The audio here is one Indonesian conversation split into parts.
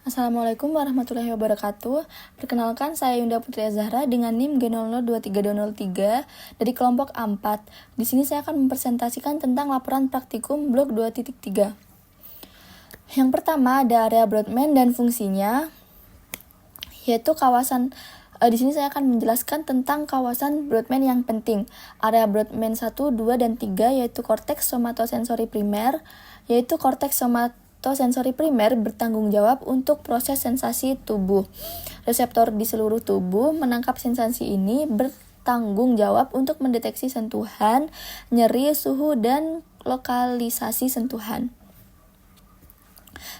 Assalamualaikum warahmatullahi wabarakatuh. Perkenalkan, saya Yunda Putri Azahra dengan NIM G002303 dari kelompok A4. Di sini saya akan mempresentasikan tentang laporan praktikum blok 2.3. Yang pertama ada area Broadman dan fungsinya, yaitu kawasan. Di sini saya akan menjelaskan tentang kawasan Broadman yang penting. Area Broadman 1, 2, dan 3 yaitu korteks somatosensori primer, yaitu korteks somatosensori primer bertanggung jawab untuk proses sensasi tubuh. Reseptor di seluruh tubuh menangkap sensasi ini bertanggung jawab untuk mendeteksi sentuhan, nyeri, suhu, dan lokalisasi sentuhan.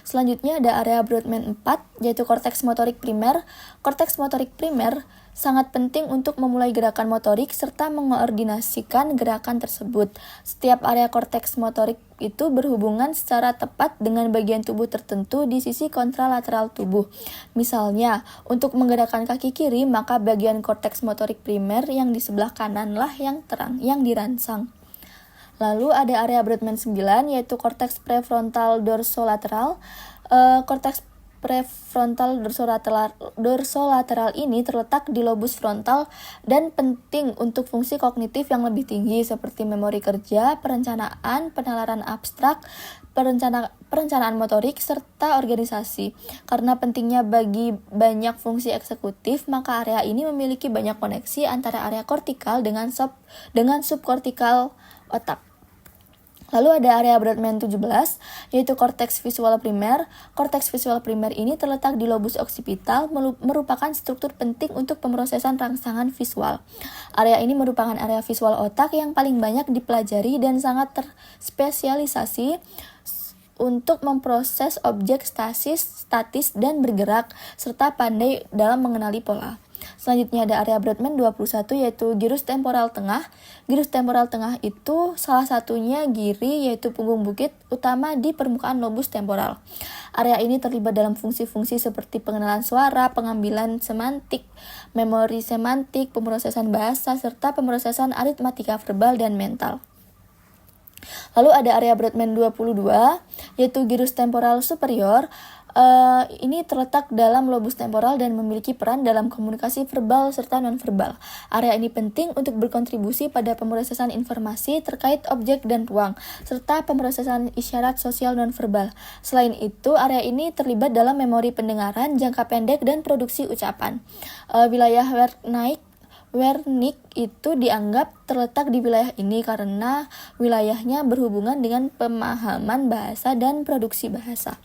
Selanjutnya ada area Broadman 4, yaitu korteks motorik primer. Korteks motorik primer sangat penting untuk memulai gerakan motorik serta mengoordinasikan gerakan tersebut. Setiap area korteks motorik itu berhubungan secara tepat dengan bagian tubuh tertentu di sisi kontralateral tubuh. Misalnya, untuk menggerakkan kaki kiri, maka bagian korteks motorik primer yang di sebelah kananlah yang dirangsang. Lalu ada area Broadman 9, yaitu korteks prefrontal dorsolateral. Korteks prefrontal dorsolateral ini terletak di lobus frontal dan penting untuk fungsi kognitif yang lebih tinggi seperti memori kerja, perencanaan, penalaran abstrak, perencanaan motorik, serta organisasi. Karena pentingnya bagi banyak fungsi eksekutif, maka area ini memiliki banyak koneksi antara area kortikal dengan subkortikal otak. Lalu ada area Broadman 17, yaitu korteks visual primer. Korteks visual primer ini terletak di lobus oksipital, merupakan struktur penting untuk pemrosesan rangsangan visual. Area ini merupakan area visual otak yang paling banyak dipelajari dan sangat terspesialisasi untuk memproses objek statis dan bergerak, serta pandai dalam mengenali pola. Selanjutnya ada area Broadman 21, yaitu gyrus temporal tengah. Gyrus temporal tengah itu salah satunya giri, yaitu punggung bukit utama di permukaan lobus temporal. Area ini terlibat dalam fungsi-fungsi seperti pengenalan suara, pengambilan semantik, memori semantik, pemrosesan bahasa, serta pemrosesan aritmatika verbal dan mental. Lalu ada area Broadman 22, yaitu gyrus temporal superior. Ini terletak dalam lobus temporal dan memiliki peran dalam komunikasi verbal serta nonverbal. Area ini penting untuk berkontribusi pada pemrosesan informasi terkait objek dan ruang, serta pemrosesan isyarat sosial nonverbal. Selain itu, area ini terlibat dalam memori pendengaran, jangka pendek, dan produksi ucapan. Wilayah Wernicke itu dianggap terletak di wilayah ini karena wilayahnya berhubungan dengan pemahaman bahasa dan produksi bahasa.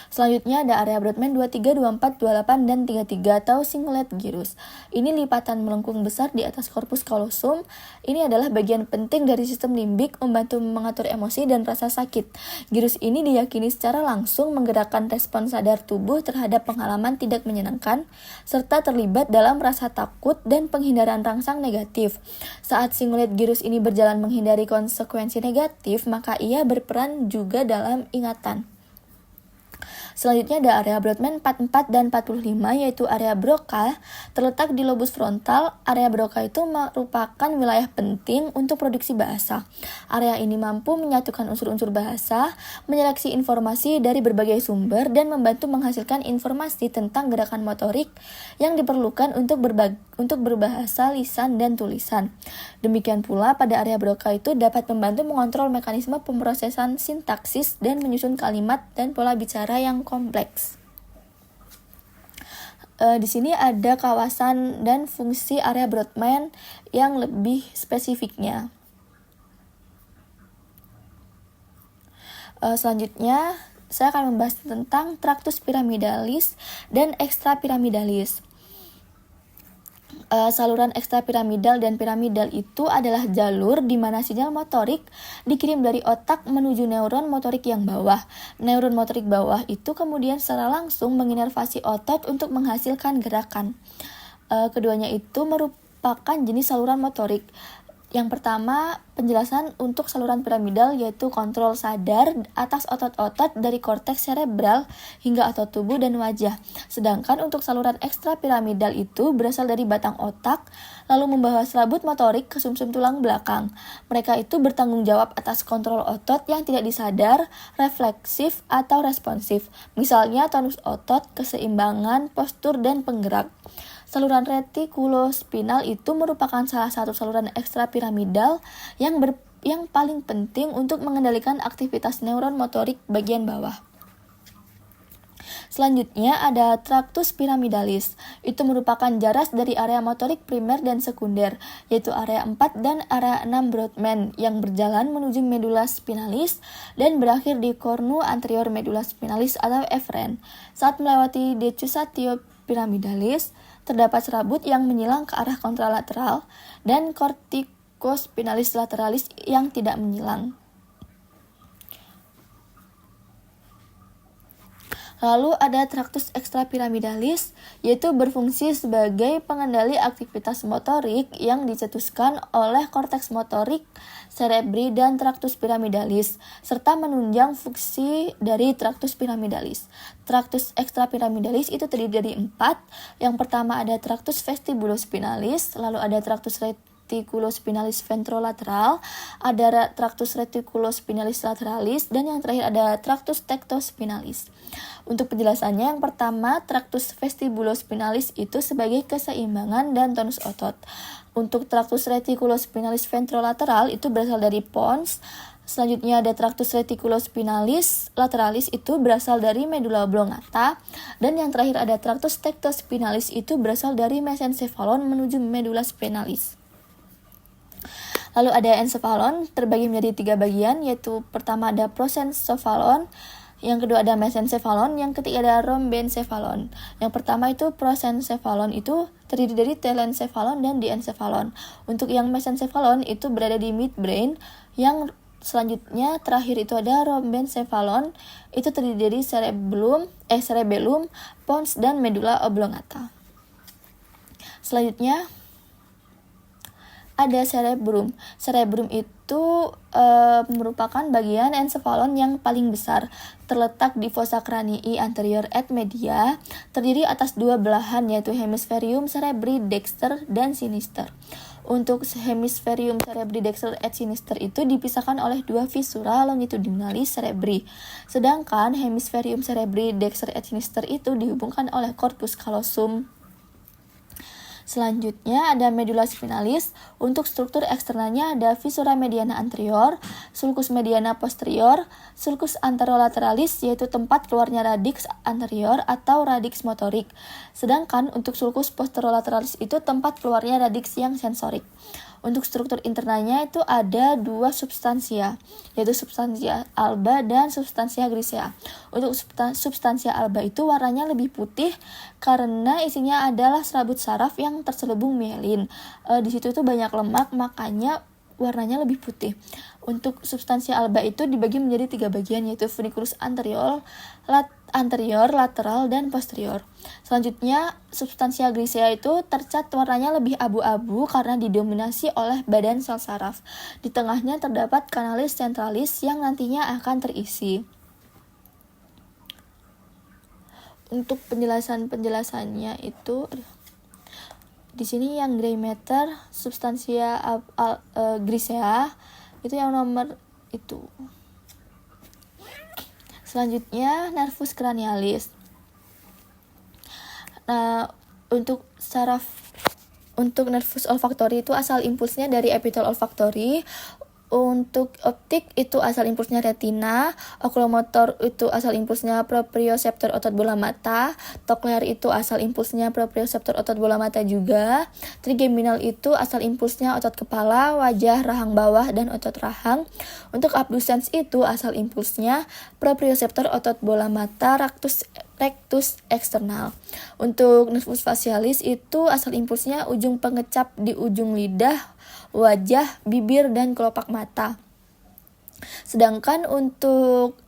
Selanjutnya ada area Broadman 23, 24, 28, dan 33 atau cingulate gyrus. Ini lipatan melengkung besar di atas korpus callosum. Ini adalah bagian penting dari sistem limbik, membantu mengatur emosi dan rasa sakit. Gyrus ini diyakini secara langsung menggerakkan respons sadar tubuh terhadap pengalaman tidak menyenangkan, serta terlibat dalam rasa takut dan penghindaran rangsang negatif. Saat cingulate gyrus ini berjalan menghindari konsekuensi negatif, maka ia berperan juga dalam ingatan. Selanjutnya ada area Broadman 44 dan 45, yaitu area Broca, terletak di lobus frontal. Area Broca itu merupakan wilayah penting untuk produksi bahasa. Area ini mampu menyatukan unsur-unsur bahasa, menyeleksi informasi dari berbagai sumber, dan membantu menghasilkan informasi tentang gerakan motorik yang diperlukan untuk berbahasa lisan dan tulisan. Demikian pula pada area Broca itu dapat membantu mengontrol mekanisme pemrosesan sintaksis dan menyusun kalimat dan pola bicara yang kompleks. Di sini ada kawasan dan fungsi area Broadman yang lebih spesifiknya. Selanjutnya, saya akan membahas tentang tractus pyramidalis dan extrapyramidalis. Saluran ekstrapiramidal dan piramidal itu adalah jalur di mana sinyal motorik dikirim dari otak menuju neuron motorik yang bawah. Neuron motorik bawah itu kemudian secara langsung menginervasi otot untuk menghasilkan gerakan. Keduanya itu merupakan jenis saluran motorik. Yang pertama, penjelasan untuk saluran piramidal yaitu kontrol sadar atas otot-otot dari korteks cerebral hingga otot tubuh dan wajah. Sedangkan untuk saluran ekstrapiramidal itu berasal dari batang otak, lalu membawa selabut motorik ke sumsum tulang belakang. Mereka itu bertanggung jawab atas kontrol otot yang tidak disadar, refleksif, atau responsif. Misalnya tonus otot, keseimbangan, postur, dan penggerak. Saluran retikulospinal itu merupakan salah satu saluran ekstrapiramidal yang paling penting untuk mengendalikan aktivitas neuron motorik bagian bawah. Selanjutnya ada tractus piramidalis. Itu merupakan jaras dari area motorik primer dan sekunder, yaitu area 4 dan area 6 Brodmann yang berjalan menuju medula spinalis dan berakhir di cornu anterior medula spinalis atau eferen. Saat melewati decussatio piramidalis, terdapat serabut yang menyilang ke arah kontralateral dan corticospinalis lateralis yang tidak menyilang. Lalu ada tractus extrapyramidalis, yaitu berfungsi sebagai pengendali aktivitas motorik yang dicetuskan oleh korteks motorik cerebri dan tractus pyramidalis, serta menunjang fungsi dari tractus pyramidalis. Tractus extrapyramidalis itu terdiri dari 4. Yang pertama ada tractus vestibulospinalis, lalu ada tractus reticulospinalis ventrolateral, ada tractus reticulospinalis lateralis, dan yang terakhir ada tractus tectospinalis. Untuk penjelasannya, yang pertama, tractus vestibulospinalis itu sebagai keseimbangan dan tonus otot. Untuk tractus reticulospinalis ventrolateral itu berasal dari pons. Selanjutnya ada tractus reticulospinalis lateralis itu berasal dari medula oblongata, dan yang terakhir ada tractus tectospinalis itu berasal dari mesencephalon menuju medula spinalis. Lalu ada encephalon terbagi menjadi 3 bagian, yaitu pertama ada prosencephalon, yang kedua ada mesencephalon, yang ketiga ada rhombencephalon. Yang pertama itu prosencephalon itu terdiri dari telencephalon dan diencephalon. Untuk yang mesencephalon itu berada di midbrain, yang selanjutnya terakhir itu ada rhombencephalon, itu terdiri dari cerebellum, pons, dan medula oblongata. Selanjutnya ada cerebrum. Cerebrum itu merupakan bagian encephalon yang paling besar, terletak di fossa cranii anterior et media, terdiri atas 2 belahan yaitu hemisferium cerebri dexter dan sinister. Untuk hemisferium cerebri dexter et sinister itu dipisahkan oleh 2 visura longitudinalis cerebri. Sedangkan hemisferium cerebri dexter et sinister itu dihubungkan oleh corpus callosum. Selanjutnya ada medula spinalis. Untuk struktur eksternalnya ada visura mediana anterior, sulcus mediana posterior, sulcus anterolateralis yaitu tempat keluarnya radix anterior atau radix motorik. Sedangkan untuk sulcus posterolateralis itu tempat keluarnya radix yang sensorik. Untuk struktur internalnya itu ada 2 substansia, yaitu substansia alba dan substansia grisea. Untuk substansia alba itu warnanya lebih putih karena isinya adalah serabut saraf yang terselubung mielin. Di situ tuh banyak lemak, makanya warnanya lebih putih. Untuk substansia alba itu dibagi menjadi 3 bagian, yaitu funiculus anterior, lateral, dan posterior. Selanjutnya, substansia grisea itu tercat warnanya lebih abu-abu karena didominasi oleh badan sel saraf. Di tengahnya terdapat kanalis centralis yang nantinya akan terisi. Untuk penjelasannya itu di sini yang gray matter, substansia grisea itu yang nomor itu. Selanjutnya nervus cranialis. Nah, untuk nervus olfaktori itu asal impulsnya dari epitel olfaktori. Untuk optik itu asal impulsnya retina, okulomotor itu asal impulsnya proprioseptor otot bola mata, cochlear itu asal impulsnya proprioseptor otot bola mata juga, trigeminal itu asal impulsnya otot kepala, wajah, rahang bawah, dan otot rahang. Untuk abducens itu asal impulsnya proprioseptor otot bola mata, rectus eksternal. Untuk nervus facialis itu asal impulsnya ujung pengecap di ujung lidah, wajah, bibir, dan kelopak mata. Sedangkan untuk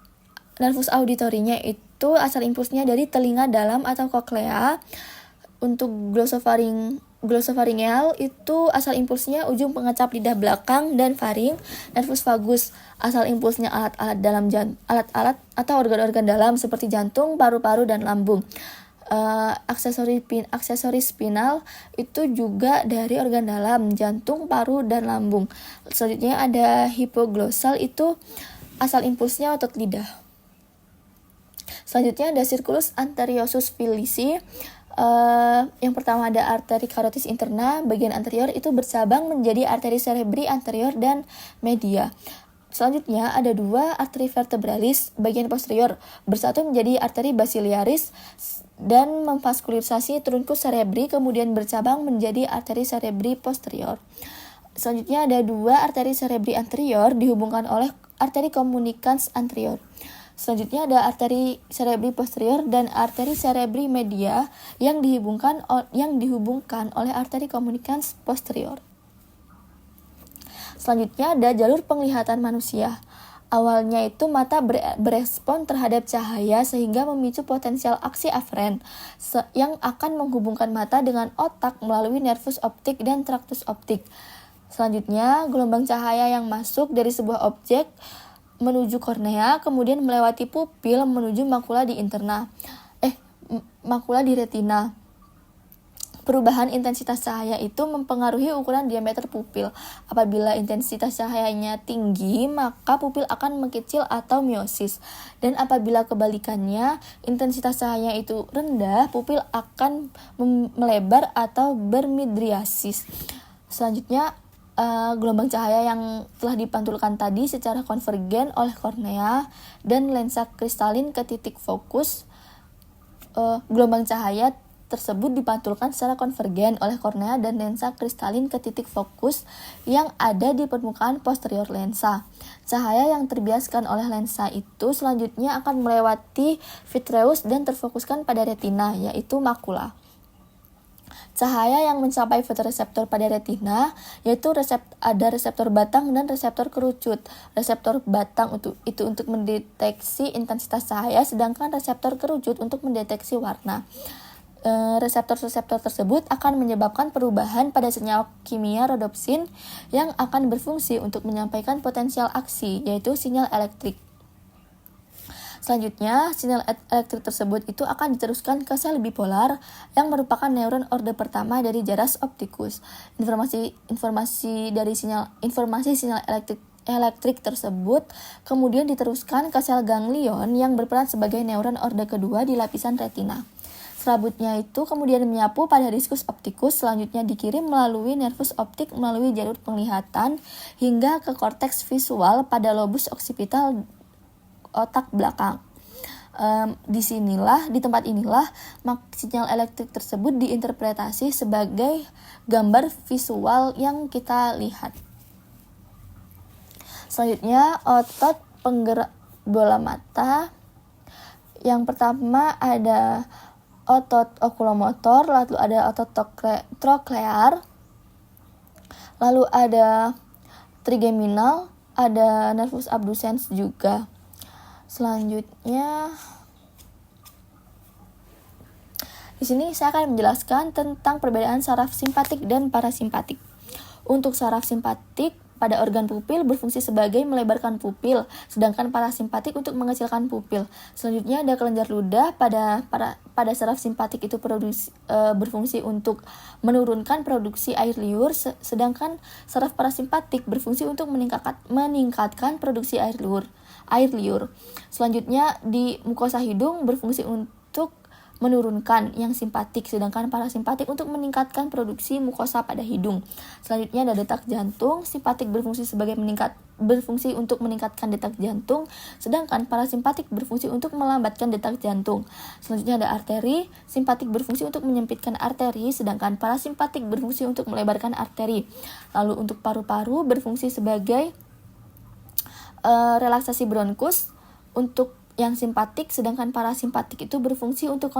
nervus auditorinya itu asal impulsnya dari telinga dalam atau koklea. Untuk glosopharyngeal itu asal impulsnya ujung pengecap lidah belakang dan faring. Nervus vagus asal impulsnya alat-alat atau organ-organ dalam seperti jantung, paru-paru, dan lambung. Aksesori spinal itu juga dari organ dalam, jantung, paru, dan lambung. Selanjutnya ada hipoglossal, itu asal impulsnya otot lidah. Selanjutnya ada circulus anteriosus villi. Yang pertama ada arteri carotis interna, bagian anterior itu bercabang menjadi arteri cerebri anterior dan media. Selanjutnya ada dua arteri vertebralis, bagian posterior bersatu menjadi arteri basiliaris dan memvaskulisasi trunkus cerebri, kemudian bercabang menjadi arteri cerebri posterior. Selanjutnya ada dua arteri cerebri anterior dihubungkan oleh arteri communicans anterior. Selanjutnya ada arteri cerebri posterior dan arteri cerebri media yang dihubungkan oleh arteri communicans posterior. Selanjutnya ada jalur penglihatan manusia. Awalnya itu mata berespon terhadap cahaya sehingga memicu potensial aksi aferen yang akan menghubungkan mata dengan otak melalui nervus optik dan traktus optik. Selanjutnya, gelombang cahaya yang masuk dari sebuah objek menuju kornea, kemudian melewati pupil menuju makula di retina. Perubahan intensitas cahaya itu mempengaruhi ukuran diameter pupil. Apabila intensitas cahayanya tinggi, maka pupil akan mengkecil atau miosis. Dan apabila kebalikannya, intensitas cahaya itu rendah, pupil akan melebar atau bermidriasis. Selanjutnya, gelombang cahaya yang telah dipantulkan tadi secara konvergen oleh kornea dan lensa kristalin ke titik fokus. Gelombang cahaya tersebut dipantulkan secara konvergen oleh kornea dan lensa kristalin ke titik fokus yang ada di permukaan posterior lensa. Cahaya yang terbiaskan oleh lensa itu selanjutnya akan melewati vitreus dan terfokuskan pada retina, yaitu makula. Cahaya yang mencapai fotoreseptor pada retina yaitu ada reseptor batang dan reseptor kerucut. Reseptor batang itu untuk mendeteksi intensitas cahaya, sedangkan reseptor kerucut untuk mendeteksi warna. Reseptor-reseptor tersebut akan menyebabkan perubahan pada senyawa kimia rodopsin yang akan berfungsi untuk menyampaikan potensial aksi, yaitu sinyal elektrik. Selanjutnya, sinyal elektrik tersebut itu akan diteruskan ke sel bipolar yang merupakan neuron orde pertama dari jaras optikus. Informasi sinyal elektrik tersebut kemudian diteruskan ke sel ganglion yang berperan sebagai neuron orde kedua di lapisan retina. Serabutnya itu kemudian menyapu pada diskus optikus, selanjutnya dikirim melalui nervus optik melalui jalur penglihatan hingga ke korteks visual pada lobus occipital otak belakang. Di tempat inilah sinyal elektrik tersebut diinterpretasi sebagai gambar visual yang kita lihat. Selanjutnya, otot penggerak bola mata. Yang pertama ada otot okulomotor, lalu ada otot troklear, lalu ada trigeminal, ada nervus abducens juga. Selanjutnya, di sini saya akan menjelaskan tentang perbedaan saraf simpatik dan parasimpatik. Untuk saraf simpatik pada organ pupil berfungsi sebagai melebarkan pupil, sedangkan parasimpatik untuk mengecilkan pupil. Selanjutnya ada kelenjar ludah pada saraf simpatik itu berfungsi untuk menurunkan produksi air liur, sedangkan saraf parasimpatik berfungsi untuk meningkatkan produksi air liur. Selanjutnya di mukosa hidung berfungsi untuk menurunkan yang simpatik, sedangkan parasimpatik untuk meningkatkan produksi mukosa pada hidung. Selanjutnya ada detak jantung. Simpatik berfungsi untuk meningkatkan detak jantung, sedangkan parasimpatik berfungsi untuk melambatkan detak jantung. Selanjutnya ada arteri. Simpatik berfungsi untuk menyempitkan arteri, sedangkan parasimpatik berfungsi untuk melebarkan arteri. Lalu untuk paru-paru berfungsi sebagai relaksasi bronkus untuk yang simpatik, sedangkan parasimpatik itu berfungsi untuk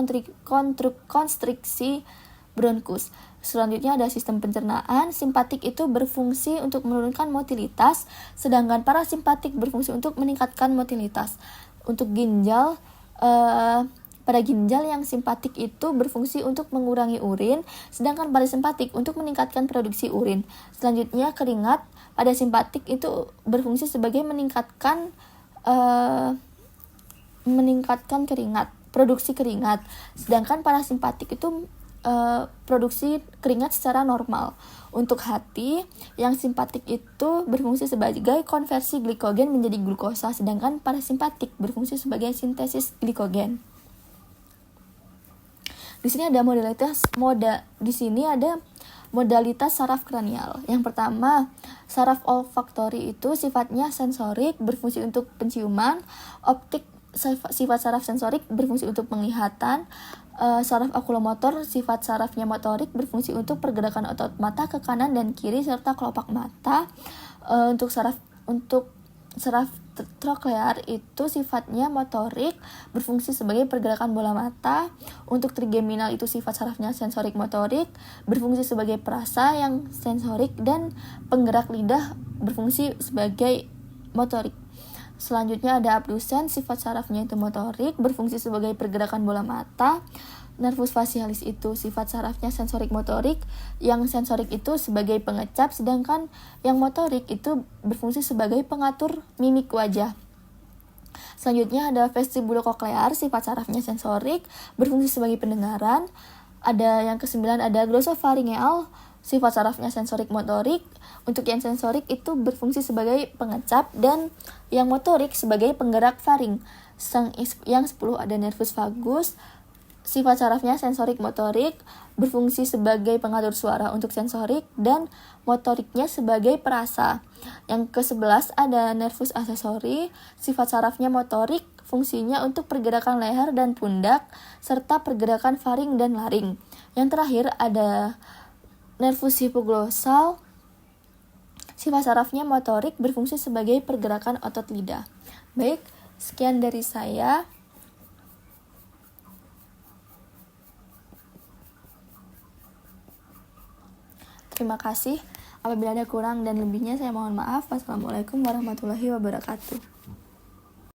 konstriksi bronkus. Selanjutnya ada sistem pencernaan. Simpatik itu berfungsi untuk menurunkan motilitas, sedangkan parasimpatik berfungsi untuk meningkatkan motilitas. Untuk ginjal, Pada ginjal yang simpatik itu berfungsi untuk mengurangi urin, sedangkan parasimpatik untuk meningkatkan produksi urin. Selanjutnya keringat pada simpatik itu berfungsi sebagai meningkatkan produksi keringat, sedangkan parasimpatik itu produksi keringat secara normal. Untuk hati, yang simpatik itu berfungsi sebagai konversi glikogen menjadi glukosa, sedangkan parasimpatik berfungsi sebagai sintesis glikogen. Di sini ada modalitas saraf kranial. Yang pertama, saraf olfaktori itu sifatnya sensorik, berfungsi untuk penciuman. Optik, sifat saraf sensorik berfungsi untuk penglihatan. Saraf okulomotor, sifat sarafnya motorik, berfungsi untuk pergerakan otot mata ke kanan dan kiri serta kelopak mata. Untuk saraf troklear itu sifatnya motorik, berfungsi sebagai pergerakan bola mata. Untuk trigeminal itu sifat sarafnya sensorik motorik, berfungsi sebagai perasa yang sensorik, dan penggerak lidah berfungsi sebagai motorik. Selanjutnya ada abdusen, sifat sarafnya itu motorik, berfungsi sebagai pergerakan bola mata. Nervus facialis itu sifat sarafnya sensorik motorik, yang sensorik itu sebagai pengecap, sedangkan yang motorik itu berfungsi sebagai pengatur mimik wajah. Selanjutnya ada vestibulokoklear, sifat sarafnya sensorik, berfungsi sebagai pendengaran. Ada yang ke-9 ada glosopharyngeal, sifat sarafnya sensorik motorik. Untuk yang sensorik itu berfungsi sebagai pengecap, dan yang motorik sebagai penggerak faring. Yang 10 ada nervus vagus, sifat sarafnya sensorik motorik, berfungsi sebagai pengatur suara untuk sensorik, dan motoriknya sebagai perasa. Yang ke-11 ada nervus accessori, sifat sarafnya motorik, fungsinya untuk pergerakan leher dan pundak, serta pergerakan faring dan laring. Yang terakhir ada nervus hipoglosal, sifat sarafnya motorik, berfungsi sebagai pergerakan otot lidah. Baik, sekian dari saya. Terima kasih. Apabila ada kurang dan lebihnya saya mohon maaf. Wassalamualaikum warahmatullahi wabarakatuh.